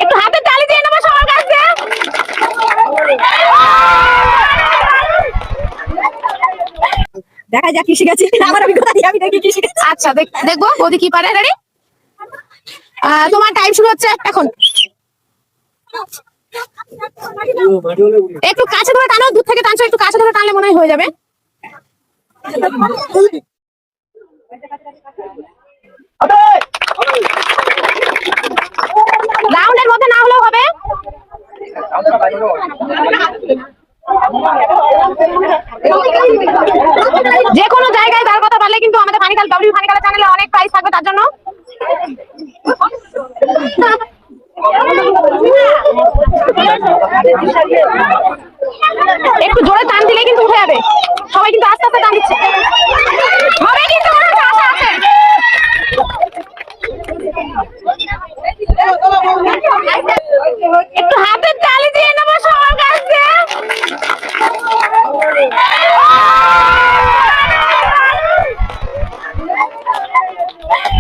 একটু হাতে তালি দিয়ে নেবো সবার কাছে। দেখা যাক কি শিখেছি, আমার অভিজ্ঞতা দিয়ে আমি দেখি কি শিখেছি। আচ্ছা দেখবো বৌদি কি পারে। রেডি, তোমার টাইম শুরু হচ্ছে এখন। একটু কাছে ধরে টানো, দূর থেকে টানছো, একটু কাছে ধরে টানলে মনে হয় হয়ে যাবে। রাউন্ডের মধ্যে না হলেও হবে। যে কোনো জায়গায় তার কথা পারলে কিন্তু আমাদের ফানিকাল ডব্লিউ ফানিকাল চ্যানেলে অনেক প্রাইজ থাকবে তার জন্য। একটু জোরে টান দিলে কিন্তু উঠে যাবে, সবাই কিন্তু আস্তে আস্তে টান দিচ্ছে, হবে কিন্তু আশা আছে।